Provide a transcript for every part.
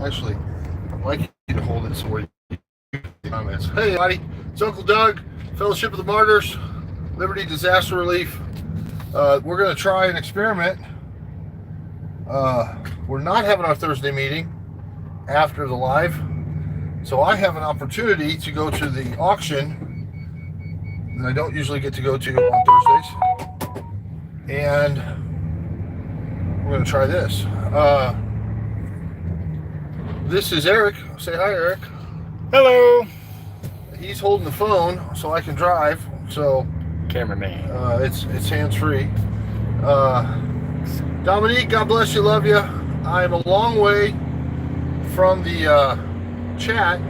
Actually, I'd like you to hold it so we're comments. Hey, everybody. It's Uncle Doug, Fellowship of the Martyrs, Liberty Disaster Relief. We're going to try an experiment. We're not having our Thursday meeting after the live, so I have an opportunity to go to the auction that I don't usually get to go to on Thursdays, and we're going to try this. This is Eric. Say hi, Eric. Hello. He's holding the phone so I can drive. So Cameraman. it's hands-free. Dominique, God bless you, love you. I am a long way from the chat.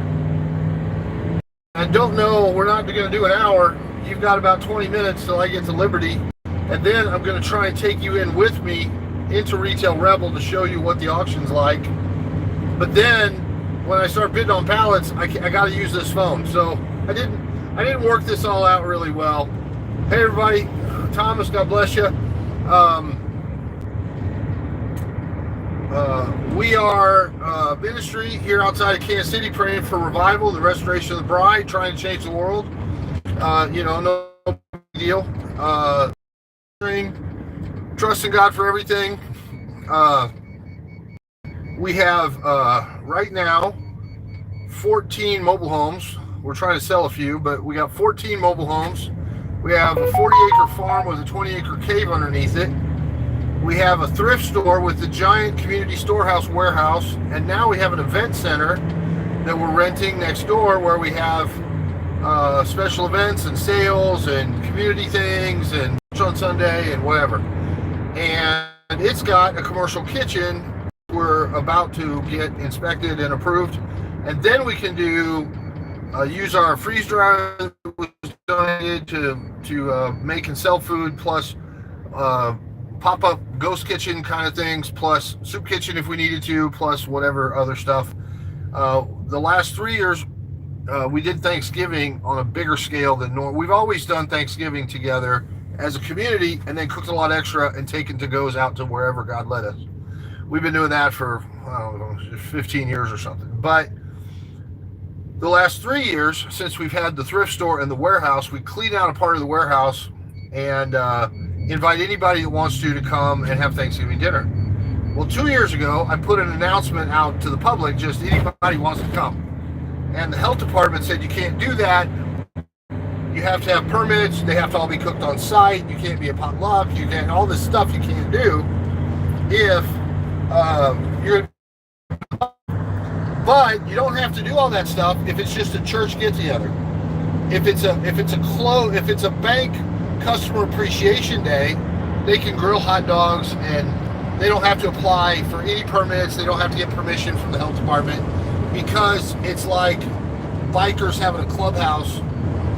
I don't know, we're not going to do an hour. You've got about 20 minutes till I get to Liberty. And then I'm going to try and take you in with me into Retail Rebel to show you what the auction's like. But then when I start bidding on pallets, I got to use this phone. So I didn't work this all out really well. Hey everybody, Thomas, God bless you. We are ministry here outside of Kansas City, praying for revival, the restoration of the bride, trying to change the world. No big deal. Trusting God for everything. We have right now 14 mobile homes. We're trying to sell a few, but we got 14 mobile homes. We have a 40-acre farm with a 20-acre cave underneath it. We have a thrift store with the giant community storehouse warehouse, and now we have an event center that we're renting next door where we have special events and sales and community things and on Sunday and whatever. And it's got a commercial kitchen we're about to get inspected and approved, and then we can use our freeze dryer that was donated to make and sell food, plus pop-up ghost kitchen kind of things, plus soup kitchen if we needed to, plus whatever other stuff. The last 3 years we did Thanksgiving on a bigger scale than normal. We've always done Thanksgiving together as a community and then cooked a lot extra and taken to-goes out to wherever God led us. We've been doing that for, I don't know, 15 years or something. But the last 3 years, since we've had the thrift store and the warehouse, we clean out a part of the warehouse and invite anybody that wants to come and have Thanksgiving dinner. Well, 2 years ago, I put an announcement out to the public, just anybody wants to come. And the health department said you can't do that. You have to have permits. They have to all be cooked on site. You can't be a potluck. You can't, all this stuff you can't do if you're, but you don't have to do all that stuff if it's just a church get together. If it's a bank customer appreciation day, they can grill hot dogs and they don't have to apply for any permits. They don't have to get permission from the health department, because it's like bikers having a clubhouse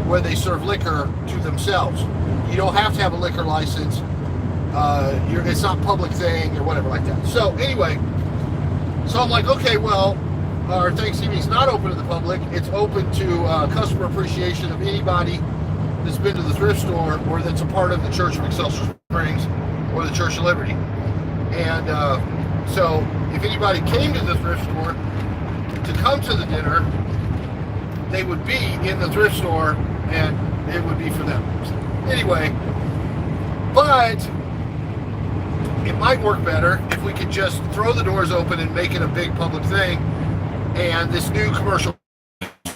where they serve liquor to themselves. You don't have to have a liquor license. It's not a public thing or whatever like that. So anyway, I'm like, okay, well, our Thanksgiving's not open to the public. It's open to customer appreciation of anybody that's been to the thrift store or that's a part of the Church of Excelsior Springs or the Church of Liberty. And so if anybody came to the thrift store to come to the dinner, they would be in the thrift store and it would be for them. Anyway, but it might work better if we could just throw the doors open and make it a big public thing, and this new commercial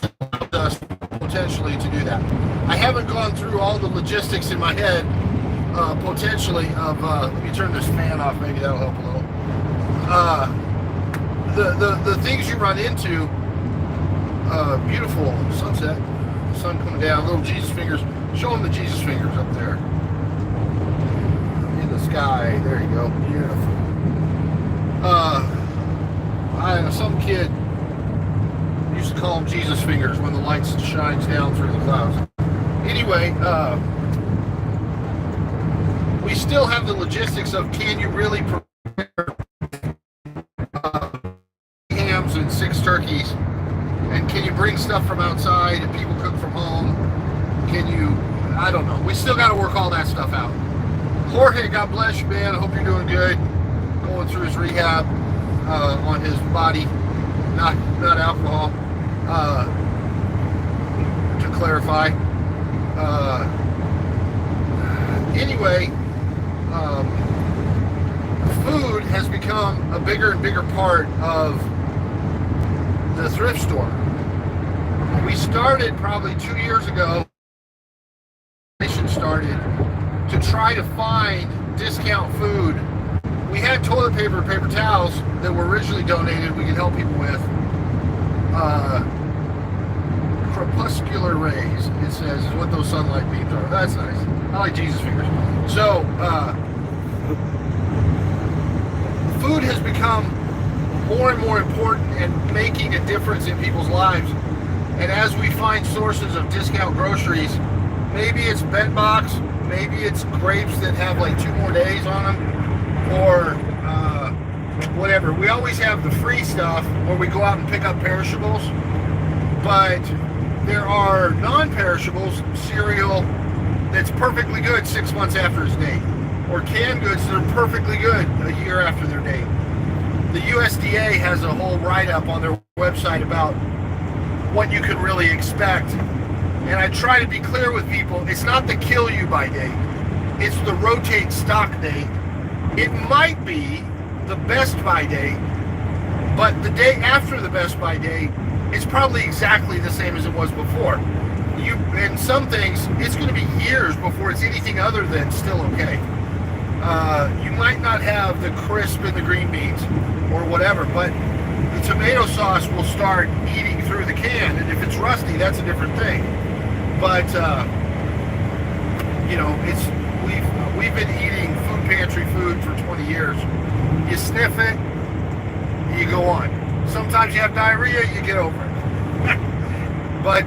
allows us potentially to do that. I haven't gone through all the logistics in my head, potentially, of, let me turn this fan off, maybe that'll help a little. The things you run into, beautiful sunset, sun coming down, little Jesus fingers, show them the Jesus fingers up there. In the sky, there you go, beautiful. Some kid used to call them Jesus fingers when the light shines down through the clouds. Anyway, we still have the logistics of, can you really prepare hams and 6 turkeys, and can you bring stuff from outside and people cook from home? Can you, I don't know. We still got to work all that stuff out. Jorge, God bless you, man. I hope you're doing good. Going through his rehab on his body. not alcohol. To clarify. Anyway, food has become a bigger and bigger part of the thrift store. We started probably 2 years ago. Started to try to find discount food. We had toilet paper and paper towels that were originally donated we could help people with. Crepuscular rays, it says, is what those sunlight beams are. That's nice. I like Jesus fingers. So, food has become more and more important and making a difference in people's lives. And as we find sources of discount groceries, maybe it's bent box, maybe it's grapes that have like 2 more days on them, or whatever. We always have the free stuff where we go out and pick up perishables, but there are non-perishables, cereal that's perfectly good 6 months after its date, or canned goods that are perfectly good a year after their date. The USDA has a whole write-up on their website about what you can really expect. And I try to be clear with people, it's not the kill you by date, it's the rotate stock date. It might be the best by date, but the day after the best by date is probably exactly the same as it was before. In some things, it's going to be years before it's anything other than still okay. You might not have the crisp in the green beans or whatever, but the tomato sauce will start eating through the can, and if it's rusty, that's a different thing. But we've been eating food pantry food for 20 years. You sniff it, you go on. Sometimes you have diarrhea, you get over it. But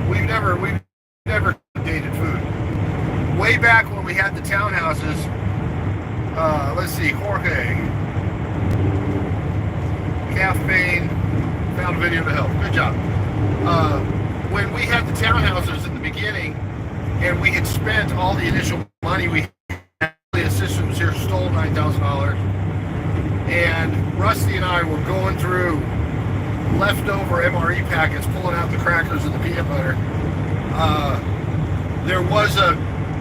we've never dated food. Way back when we had the townhouses, let's see, Jorge, calf pain, found a video to help. Good job. When we had the townhouses in the beginning, and we had spent all the initial money we had, the assistant was here, stole $9,000, and Rusty and I were going through leftover MRE packets, pulling out the crackers and the peanut butter. There was a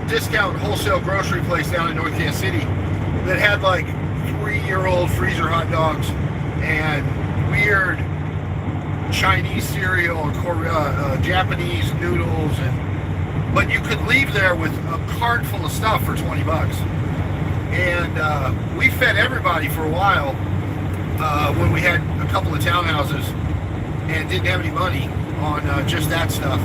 discount wholesale grocery place down in North Kansas City that had like 3-year-old freezer hot dogs and weird Chinese cereal or Japanese noodles, but you could leave there with a cart full of stuff for $20. And we fed everybody for a while when we had a couple of townhouses and didn't have any money on just that stuff.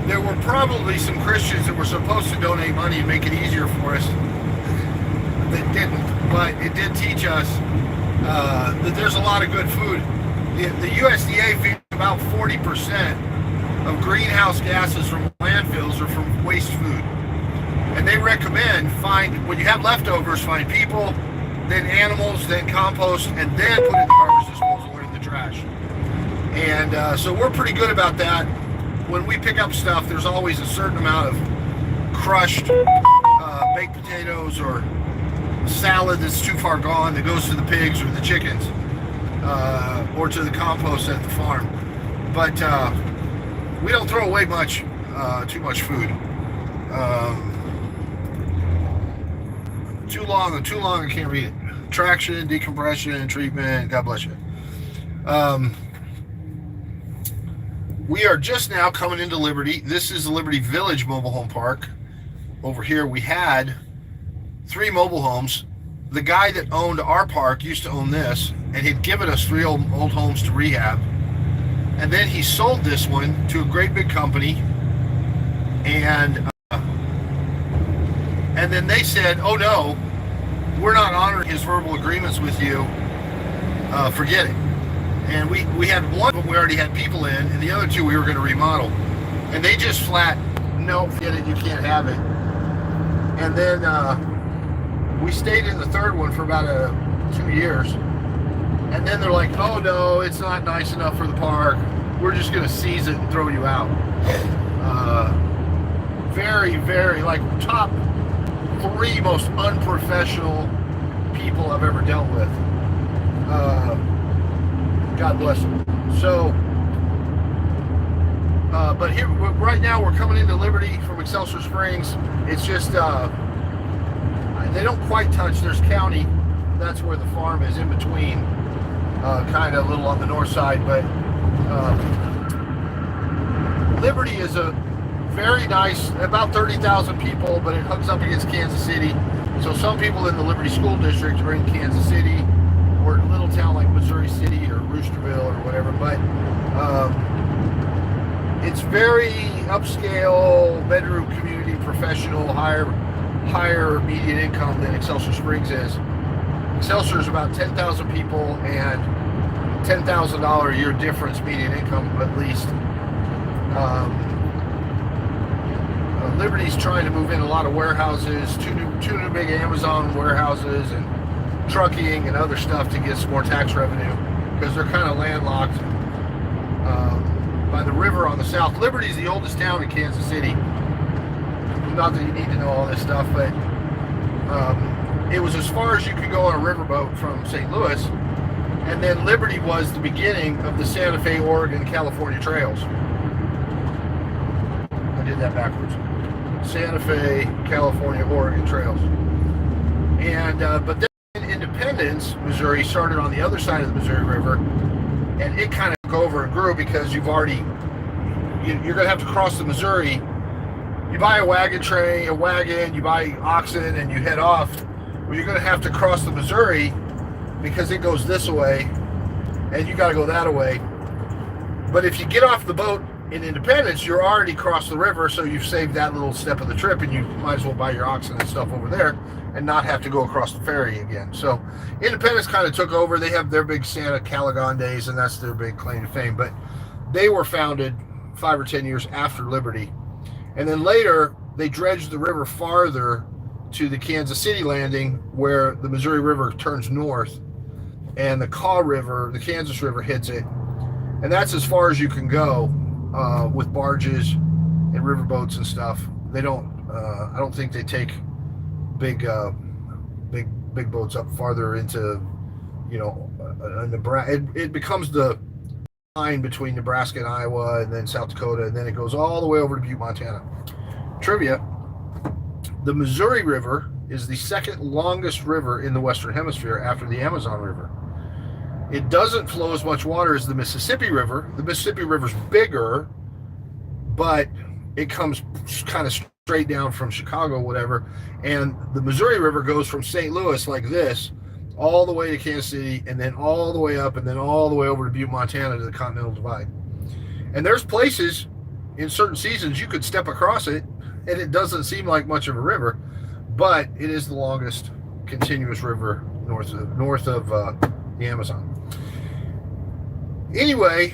There were probably some Christians that were supposed to donate money and make it easier for us that didn't, but it did teach us that there's a lot of good food. The USDA feeds about 40% of greenhouse gases from landfills are from waste food. And they recommend when you have leftovers, find people, then animals, then compost, and then put it in the garbage disposal or in the trash. And so we're pretty good about that. When we pick up stuff, there's always a certain amount of crushed baked potatoes or salad that's too far gone that goes to the pigs or the chickens or to the compost at the farm. But we don't throw away too much food. Too long, I can't read it. Traction, decompression, treatment, God bless you. We are just now coming into Liberty. This is the Liberty Village Mobile Home Park. Over here we had 3 mobile homes. The guy that owned our park used to own this, and he'd given us 3 old homes to rehab. And then he sold this one to a great big company, and then they said, oh no, we're not honoring his verbal agreements with you, forget it. And we had one of them we already had people in, and the other 2 we were going to remodel. And they just flat, no, forget it, you can't have it. And then we stayed in the 3rd one for about 2 years. And then they're like, oh no, it's not nice enough for the park. We're just going to seize it and throw you out. Very, very, like, top 3 most unprofessional people I've ever dealt with. God bless them. So, but here, right now, we're coming into Liberty from Excelsior Springs. It's just, they don't quite touch. There's county. That's where the farm is in between, kind of a little on the north side. But Liberty is a very nice, about 30,000 people, but it hooks up against Kansas City. So some people in the Liberty School District are in Kansas City or a little town like Missouri City or Roosterville or whatever. But it's very upscale, bedroom community, professional, higher median income than Excelsior Springs is. Excelsior is about 10,000 people and $10,000 a year difference median income at least. Liberty's trying to move in a lot of warehouses, two new big Amazon warehouses and trucking and other stuff to get some more tax revenue because they're kind of landlocked by the river on the south. Liberty's the oldest town in Kansas City. Not that you need to know all this stuff, but it was as far as you could go on a riverboat from St. Louis, and then Liberty was the beginning of the Santa Fe, Oregon, California trails. I did that backwards. Santa Fe, California, Oregon trails. And but then Independence, Missouri, started on the other side of the Missouri River, and it kind of took over and grew because you're going to have to cross the Missouri. You buy a wagon, you buy oxen, and you head off. Well, you're going to have to cross the Missouri because it goes this way, and you got to go that way. But if you get off the boat in Independence, you're already crossed the river, so you've saved that little step of the trip, and you might as well buy your oxen and stuff over there and not have to go across the ferry again. So Independence kind of took over. They have their big Santa Calagon days, and that's their big claim to fame. But they were founded 5 or 10 years after Liberty. And then later, they dredged the river farther to the Kansas City landing where the Missouri River turns north and the the Kansas River hits it. And that's as far as you can go with barges and riverboats and stuff. They don't, I don't think they take big boats up farther into, Nebraska. It becomes the line between Nebraska and Iowa and then South Dakota, and then it goes all the way over to Butte, Montana. Trivia: the Missouri River is the second longest river in the Western Hemisphere after the Amazon River. It doesn't flow as much water as the Mississippi River. The Mississippi River's bigger, but it comes kind of straight down from Chicago, whatever. And the Missouri River goes from St. Louis like this, all the way to Kansas City, and then all the way up, and then all the way over to Butte, Montana, to the Continental Divide. And there's places in certain seasons you could step across it, and it doesn't seem like much of a river, but it is the longest continuous river north of the Amazon. Anyway,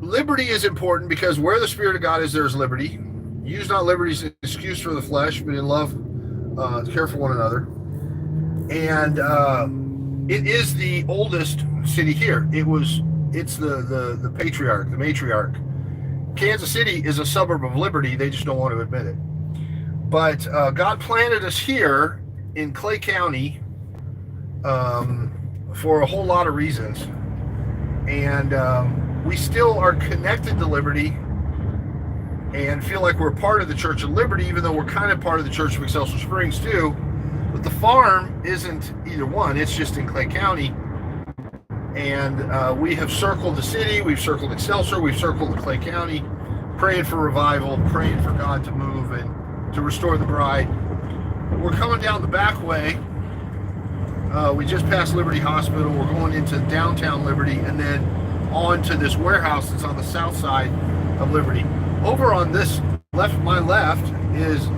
liberty is important because where the Spirit of God is, there's liberty. Use not liberty as an excuse for the flesh, but in love, care for one another. And it is the oldest city here. It's the patriarch, the matriarch. Kansas City is a suburb of Liberty. They just don't want to admit it. But God planted us here in Clay County for a whole lot of reasons. And we still are connected to Liberty and feel like we're part of the Church of Liberty, even though we're kind of part of the Church of Excelsior Springs too. But the farm isn't either one. It's just in Clay County. And we have circled the city. We've circled Excelsior. We've circled Clay County, praying for revival, praying for God to move and to restore the bride. We're coming down the back way. We just passed Liberty Hospital. We're going into downtown Liberty and then on to this warehouse that's on the south side of Liberty. Over on this my left is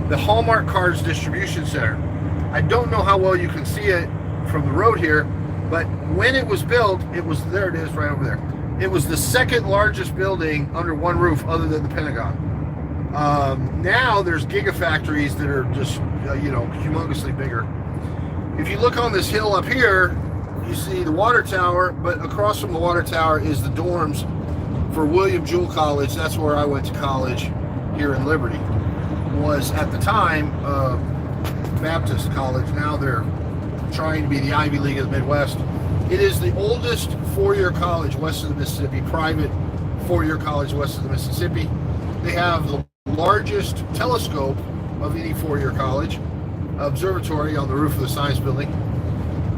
the Hallmark Cards Distribution Center. I don't know how well you can see it from the road here, but when it was built, there it is right over there. It was the second largest building under one roof other than the Pentagon. Now there's gigafactories that are just, humongously bigger. If you look on this hill up here, you see the water tower, but across from the water tower is the dorms for William Jewell College. That's where I went to college here in Liberty. Was at the time Baptist college. Now they're trying to be the Ivy League of the Midwest. It is the oldest four-year college west of the Mississippi, private four-year college west of the Mississippi. They have the largest telescope of any four-year college, observatory on the roof of the science building,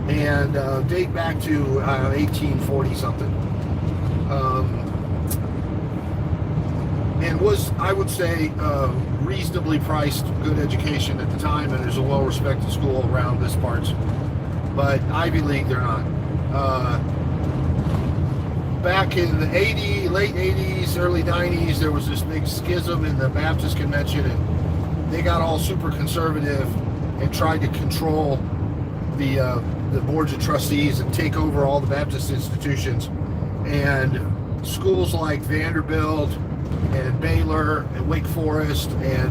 and date back to 1840 something. And was, I would say, reasonably priced, good education at the time, and there's a well-respected school around this parts. But Ivy League, they're not. Back in the late 80s, early 90s, there was this big schism in the Baptist convention, and they got all super conservative and tried to control the boards of trustees and take over all the Baptist institutions. And schools like Vanderbilt and Baylor and Wake Forest and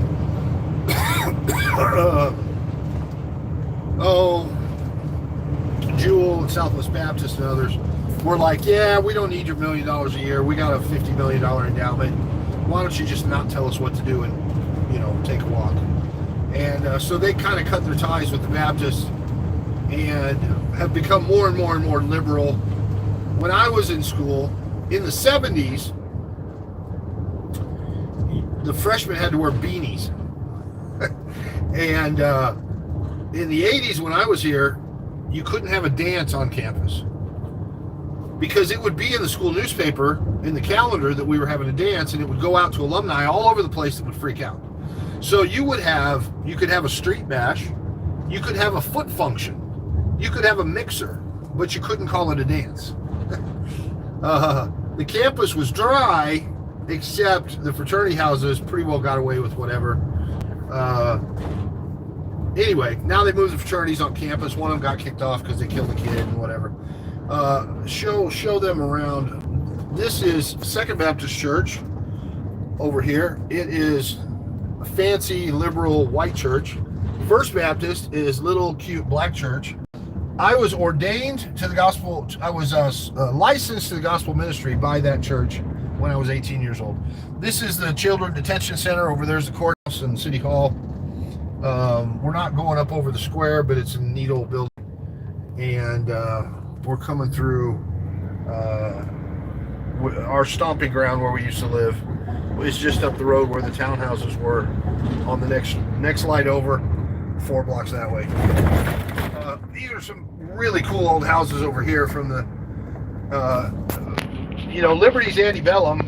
Jewel and Southwest Baptist and others were like, yeah, we don't need your $1 million a year. We got a $50 million endowment. Why don't you just not tell us what to do and, take a walk? And so they kind of cut their ties with the Baptists and have become more and more and more liberal. When I was in school in the 70s, the freshmen had to wear beanies. And in the 80s, when I was here, you couldn't have a dance on campus because it would be in the school newspaper, in the calendar, that we were having a dance, and it would go out to alumni all over the place that would freak out. So you could have a street bash, you could have a foot function, you could have a mixer, but you couldn't call it a dance. The campus was dry, except the fraternity houses pretty well got away with whatever. Anyway, now they moved the fraternities on campus. One of them got kicked off because they killed a kid and whatever. Show them around. This is Second Baptist Church over here. It is a fancy liberal white church. First Baptist is little cute black church. I was ordained to the gospel. I was licensed to the gospel ministry by that church when I was 18 years old. This is the Children Detention Center. Over there's the courthouse and City Hall. We're not going up over the square, but it's a neat old building. And we're coming through our stomping ground where we used to live. It's just up the road where the townhouses were on the next light over, 4 blocks that way. These are some really cool old houses over here from the, Liberty's antebellum,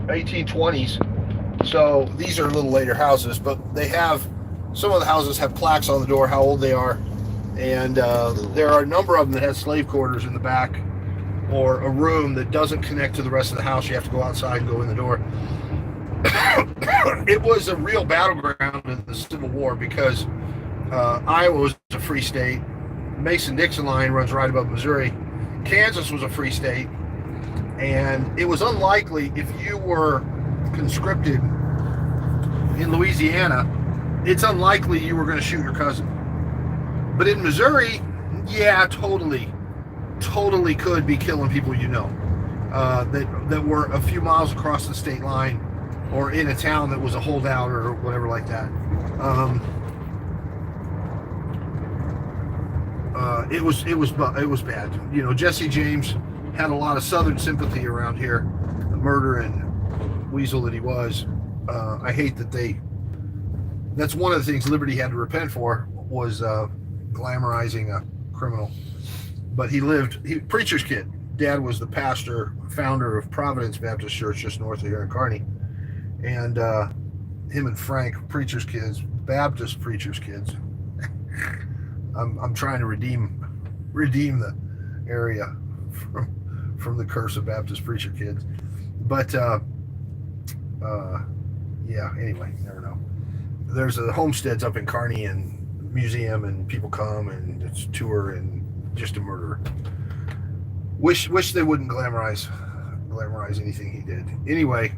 1820s. So these are a little later houses, but some of the houses have plaques on the door how old they are. And there are a number of them that have slave quarters in the back, or a room that doesn't connect to the rest of the house. You have to go outside and go in the door. It was a real battleground in the Civil War because Iowa was a free state. Mason-Dixon line runs right above Missouri. Kansas was a free state. And it was unlikely, if you were conscripted in Louisiana, it's unlikely you were going to shoot your cousin. But in Missouri, yeah, totally could be killing people that were a few miles across the state line or in a town that was a holdout or whatever like that. It was bad. Jesse James had a lot of Southern sympathy around here, the murder and weasel that he was. I hate that that's one of the things Liberty had to repent for, was glamorizing a criminal. But preacher's kid. Dad was the founder of Providence Baptist Church just north of here in Kearney. And him and Frank, preacher's kids, Baptist preacher's kids. I'm trying to redeem the area from the curse of Baptist preacher kids. But anyway, never know. There's a homesteads up in Kearney and museum, and people come and it's a tour, and just a murderer. Wish they wouldn't glamorize anything he did. Anyway,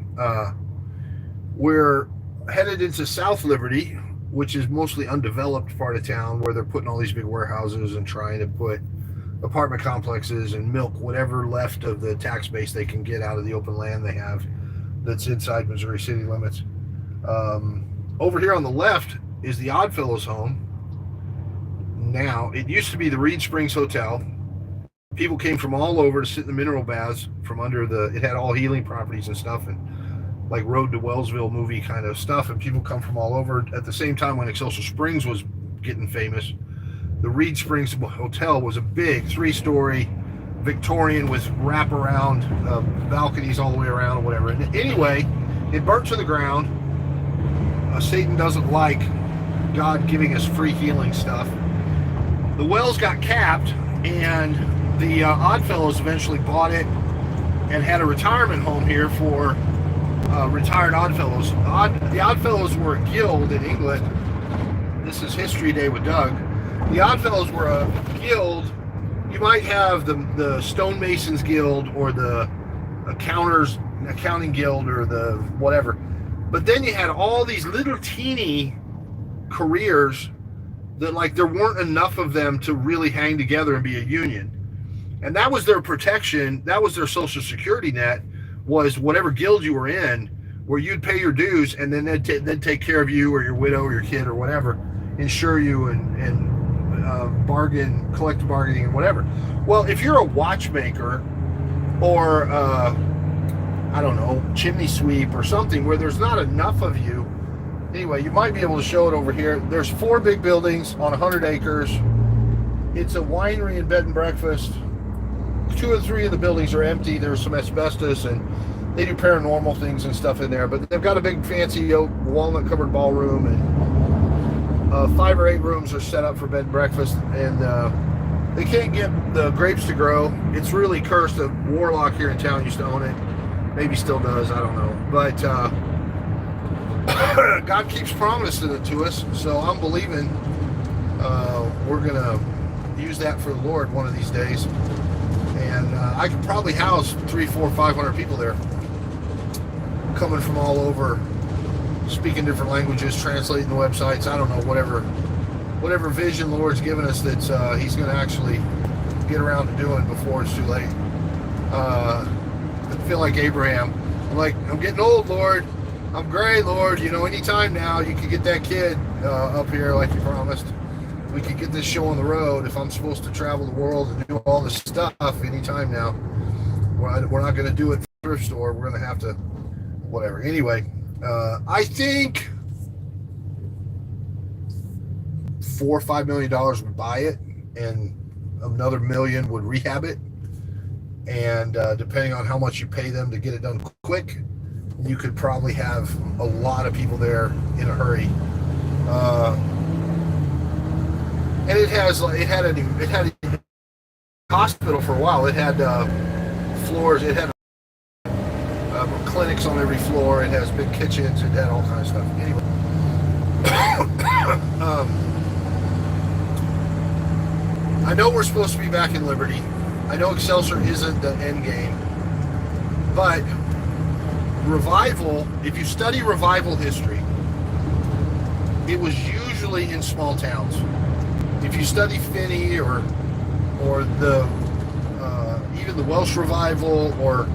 we're headed into South Liberty, which is mostly undeveloped part of town, where they're putting all these big warehouses and trying to put apartment complexes and milk whatever left of the tax base they can get out of the open land they have that's inside Missouri city limits. Over here on the left is the Oddfellows home. Now, it used to be the Reed Springs Hotel. people came from all over to sit in the mineral baths from under it had all healing properties and stuff, and like Road to Wellsville movie kind of stuff, and people come from all over. At the same time, when Excelsior Springs was getting famous, the Reed Springs Hotel was a big 3-story Victorian with wraparound balconies all the way around or whatever. And anyway, it burnt to the ground. Satan doesn't like God giving us free healing stuff. The wells got capped, and the Oddfellows eventually bought it and had a retirement home here for retired Oddfellows. The Oddfellows were a guild in England. This is History Day with Doug. The Oddfellows were a guild. You might have the Stonemasons Guild or the Accounting Guild or the whatever. But then you had all these little teeny careers that, like, there weren't enough of them to really hang together and be a union. And that was their protection. That was their social security net, was whatever guild you were in, where you'd pay your dues, and then they'd take care of you or your widow or your kid or whatever, insure you and bargain, collective bargaining and whatever. Well, if you're a watchmaker or I don't know, chimney sweep or something where there's not enough of you, anyway, you might be able to show it over here. There's 4 big buildings on 100 acres. It's a winery and bed and breakfast. 2 or 3 of the buildings are empty. There's some asbestos, and they do paranormal things and stuff in there, but they've got a big fancy oak walnut covered ballroom, and 5 or 8 rooms are set up for bed and breakfast, and they can't get the grapes to grow. It's really cursed. A warlock here in town used to own it. Maybe still does, I don't know. But God keeps promising it to us, so I'm believing we're going to use that for the Lord one of these days. And I could probably house 300, 400, 500 people there, coming from all over, speaking different languages, translating the websites. I don't know, whatever vision the Lord's given us that he's going to actually get around to doing before it's too late. I feel like Abraham. I'm getting old, Lord. I'm gray, Lord. You know, anytime now you could get that kid up here like you promised. We could get this show on the road. If I'm supposed to travel the world and do all this stuff anytime now, we're not going to do it for the thrift store. We're going to have to, whatever. Anyway, I think $4 or $5 million would buy it, and another $1 million would rehab it. And depending on how much you pay them to get it done quick, you could probably have a lot of people there in a hurry. And it had a hospital for a while. It had floors. It had clinics on every floor. It has big kitchens. It had all kinds of stuff. Anyway, I know we're supposed to be back in Liberty. I know Excelsior isn't the end game, but revival, if you study revival history, it was usually in small towns. If you study Finney or the even the Welsh revival or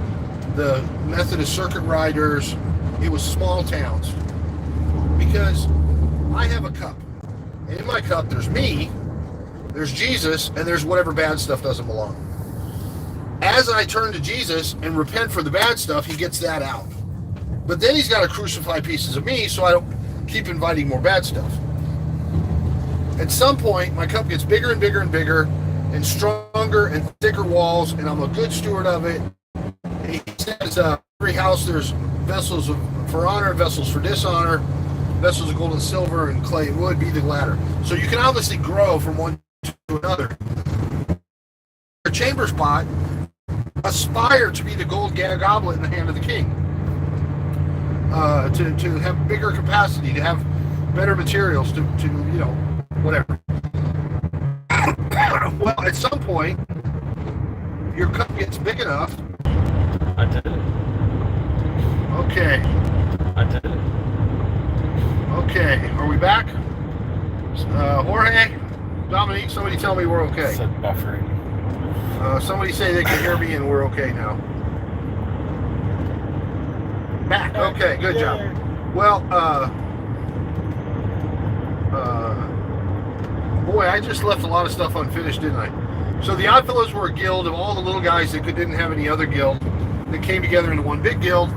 the Methodist Circuit Riders, it was small towns. Because I have a cup, and in my cup there's me, there's Jesus, and there's whatever bad stuff doesn't belong. As I turn to Jesus and repent for the bad stuff, he gets that out. But then he's got to crucify pieces of me so I don't keep inviting more bad stuff. At some point, my cup gets bigger and bigger and bigger and stronger and thicker walls, and I'm a good steward of it. And he says, every house there's vessels for honor, vessels for dishonor, vessels of gold and silver, and clay and wood, be the latter. So you can obviously grow from one to another. A chamber spot, aspire to be the gold goblet in the hand of the king. To have bigger capacity, to have better materials, to you know, whatever. Well, at some point, your cup gets big enough. I did it. Okay. I did it. Okay, are we back? Jorge, Dominique, somebody tell me we're okay. Said buffering. Somebody say they can hear me and we're okay now. Back. Okay, good job. Well, boy, I just left a lot of stuff unfinished, didn't I? So the Oddfellows were a guild of all the little guys that didn't have any other guild that came together into one big guild.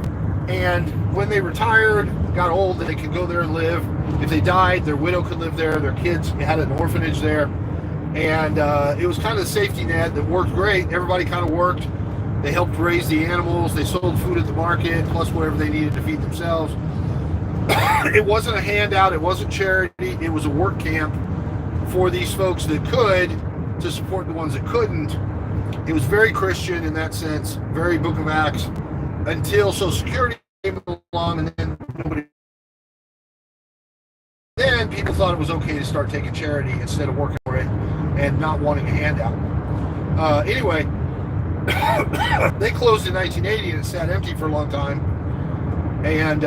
And when they retired, got old, they could go there and live. If they died, their widow could live there. Their kids had an orphanage there. And it was kind of a safety net that worked great. Everybody kind of worked. They helped raise the animals. They sold food at the market, plus whatever they needed to feed themselves. It wasn't a handout. It wasn't charity. It was a work camp for these folks that could, to support the ones that couldn't. It was very Christian in that sense, very Book of Acts, until Social Security came along, and then people thought it was okay to start taking charity instead of working for it and not wanting a handout. Anyway, they closed in 1980 and it sat empty for a long time. And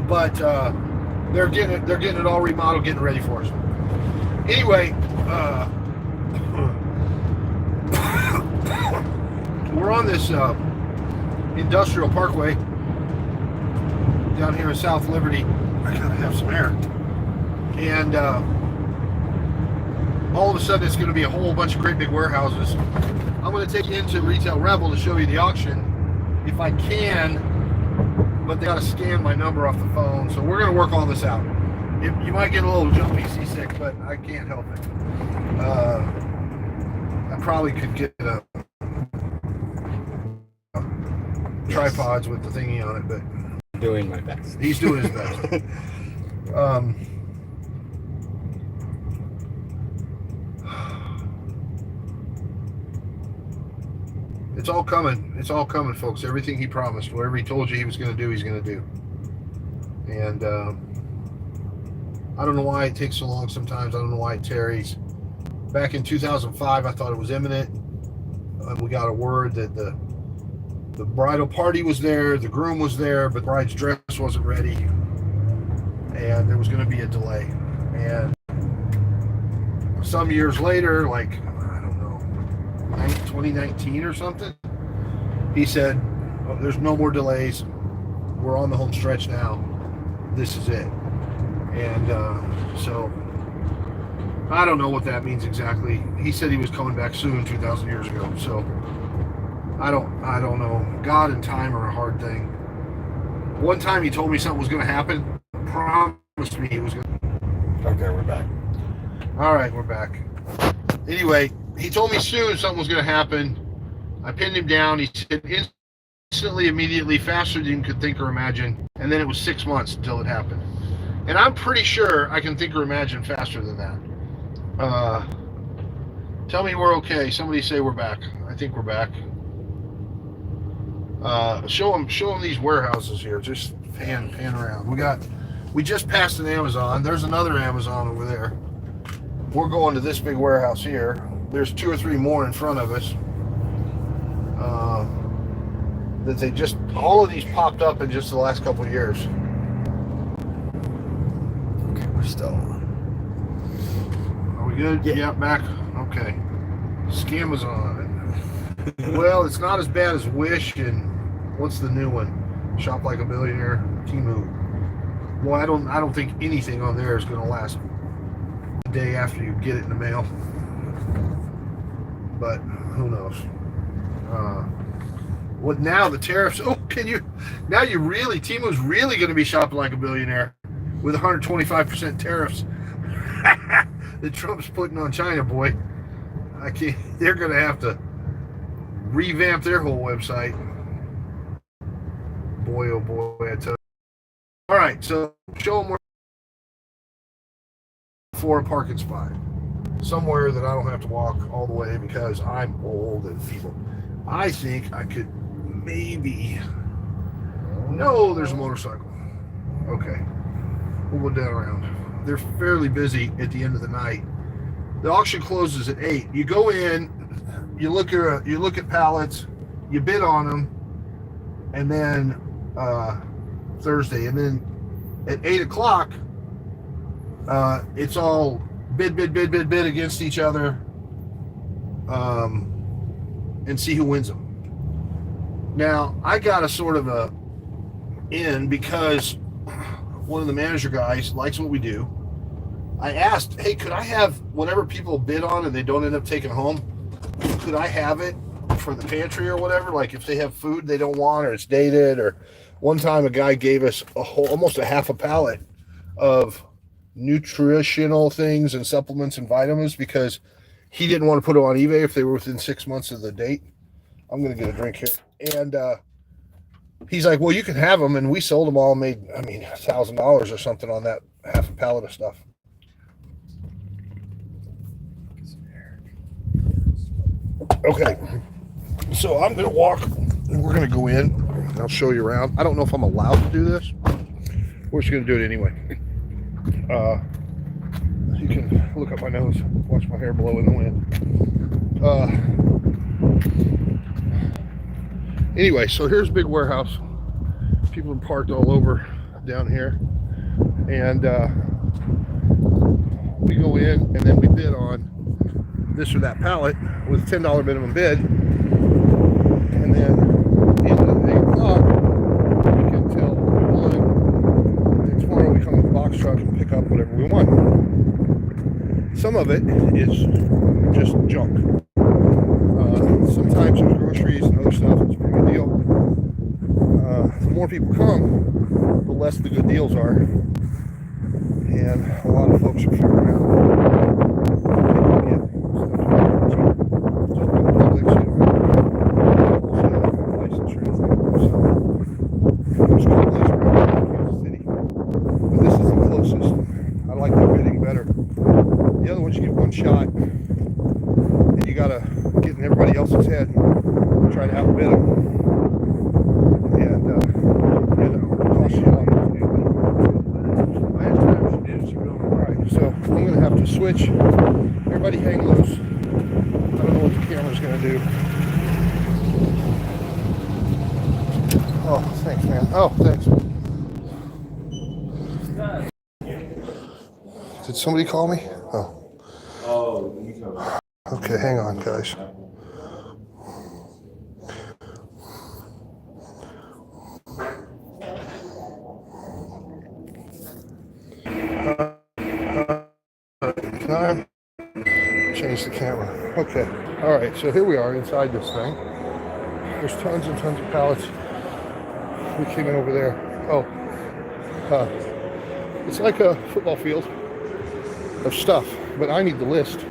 but they're getting it all remodeled, getting ready for us. Anyway, we're on this industrial parkway down here in South Liberty. I gotta have some air. And all of a sudden it's going to be a whole bunch of great big warehouses. I'm going to take you into Retail Rebel to show you the auction if I can, but they got to scan my number off the phone, so we're going to work all this out. You might get a little jumpy, seasick, but I can't help it. I probably could get tripods with the thingy on it, but Doing my best. he's doing his best. It's all coming. It's all coming, folks. Everything he promised, whatever he told you he was going to do, he's going to do. And I don't know why it takes so long sometimes. I don't know why it tarries. Back in 2005, I thought it was imminent. We got a word that the bridal party was there, the groom was there, but the bride's dress wasn't ready. And there was going to be a delay. And some years later, like, 2019 or something, he said, oh, there's no more delays, we're on the home stretch now, this is it. And so I don't know what that means exactly. He said he was coming back soon 2,000 years ago, so I don't know. God and time are a hard thing. One time he told me something was going to happen, promised me it was going to. Okay, we're back. All right, we're back. Anyway, he told me soon something was going to happen. I pinned him down. He said instantly, immediately, faster than you could think or imagine. And then it was 6 months until it happened. And I'm pretty sure I can think or imagine faster than that. Tell me we're okay. Somebody say we're back. I think we're back. Show them these warehouses here. Just pan around. We just passed an Amazon. There's another Amazon over there. We're going to this big warehouse here. There's 2 or 3 more in front of us. That they just, all of these popped up in just the last couple of years. Okay, we're still on. Are we good? Yeah, back. Okay. Scamazon. Well, it's not as bad as Wish and what's the new one? Shop Like a Billionaire, Temu. Well, I don't think anything on there is going to last the day after you get it in the mail. But who knows? What now? The tariffs? Oh, now you really, Temu's really going to be shopping like a billionaire with 125% tariffs that Trump's putting on China, boy. I can't. They're going to have to revamp their whole website. Boy, oh boy, I tell you. All right, so show them where for a parking spot. Somewhere that I don't have to walk all the way because I'm old and feeble. I think I could maybe. No, there's a motorcycle. Okay, we'll go down around. They're fairly busy at the end of the night. The auction closes at 8. You go in, you look at pallets, you bid on them, and then Thursday, and then at 8 o'clock, it's all bid against each other, and see who wins them. Now, I got a sort of a in because one of the manager guys likes what we do, I asked, hey, could I have whatever people bid on and they don't end up taking home? Could I have it for the pantry or whatever? Like if they have food they don't want or it's dated. Or one time a guy gave us almost a half a pallet of nutritional things and supplements and vitamins because he didn't want to put them on eBay if they were within 6 months of the date. I'm gonna get a drink here. And he's like, well, you can have them, and we sold them all, made $1,000 or something on that half a pallet of stuff. Okay, so I'm gonna walk and we're gonna go in. I'll show you around. I don't know if I'm allowed to do this. We're just gonna do it anyway. You can look up my nose, watch my hair blow in the wind. Anyway, so here's a big warehouse. People are parked all over down here, and we go in and then we bid on this or that pallet with a $10 minimum bid, and then at 8 o'clock we can tell 1, and tomorrow we come with a box truck and pick up whatever we want. Some of it is just junk. Sometimes there's groceries and other stuff. It's a pretty good deal. The more people come, the less the good deals are, and a lot of folks are figuring out the other ones you get one shot and you gotta get in everybody else's head and try to outbid them, and cost you a lot. Alright, so I'm gonna have to switch. Everybody hang loose. I don't know what the camera's gonna do. Oh, thanks, man. Oh, thanks. Did somebody call me? Oh. Okay, hang on, guys. Can I change the camera? Okay. All right, so here we are inside this thing. There's tons and tons of pallets. We came in over there. Oh. It's like a football field of stuff, but I need the list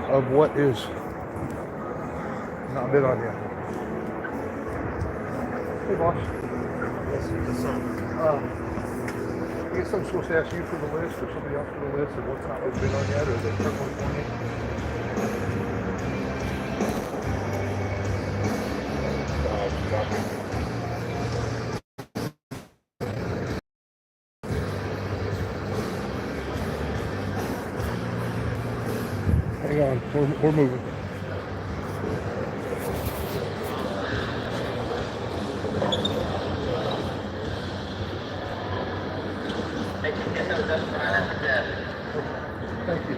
of what is not bid on yet. Hey, boss. I guess I'm supposed to ask you for the list, or somebody else for the list, of what's not bid on yet, or is it one for me? Hang on, we're moving. Thank you.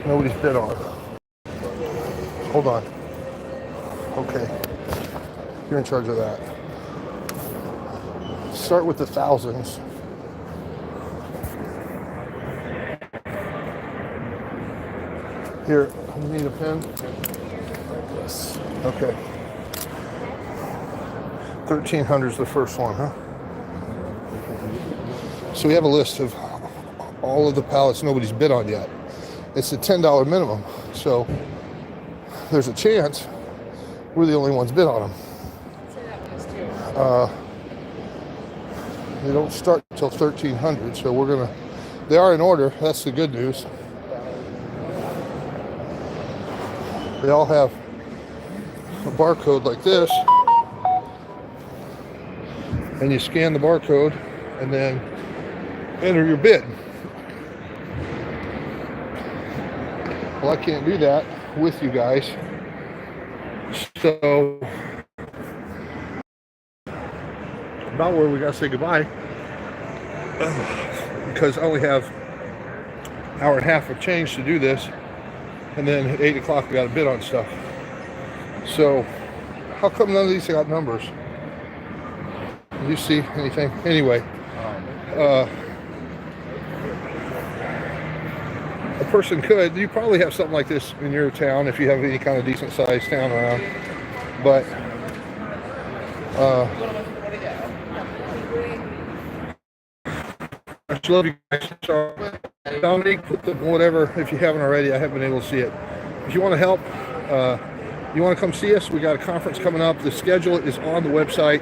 Nobody's bid on. Hold on. Okay. You're in charge of that. Start with the thousands. Here, you need a pen? Yes. Okay. 1,300 is the first one, huh? So we have a list of all of the pallets nobody's bid on yet. It's a $10 minimum, so there's a chance we're the only ones bid on them. They don't start until 1,300, so they are in order. That's the good news. They all have a barcode like this, and you scan the barcode and then enter your bid. Well, I can't do that with you guys, so about where we gotta say goodbye, because I only have an hour and a half of change to do this, and then at 8 o'clock we gotta bid on stuff. So, how come none of these got numbers? Do you see anything? Anyway, a person could. You probably have something like this in your town if you have any kind of decent sized town around. But I just love you guys. So, Dominique, put the whatever if you haven't already. I haven't been able to see it. If you want to help, you want to come see us. We got a conference coming up. The schedule is on the website.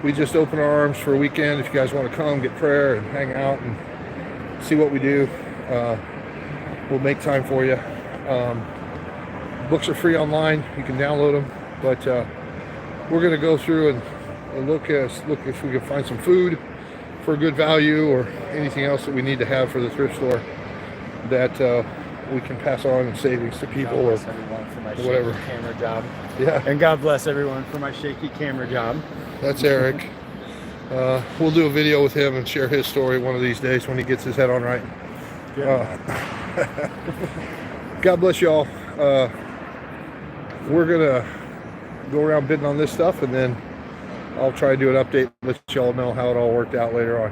We just open our arms for a weekend. If you guys want to come, get prayer and hang out and see what we do, we'll make time for you. Books are free online. You can download them. But we're going to go through and look if we can find some food for good value or anything else that we need to have for the thrift store that we can pass on in savings to people or whatever. Camera job. Yeah. And God bless everyone for my shaky camera job. That's Eric. We'll do a video with him and share his story one of these days when he gets his head on right. God bless y'all. We're gonna go around bidding on this stuff, and then I'll try to do an update and let y'all know how it all worked out later on.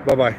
Bye-bye.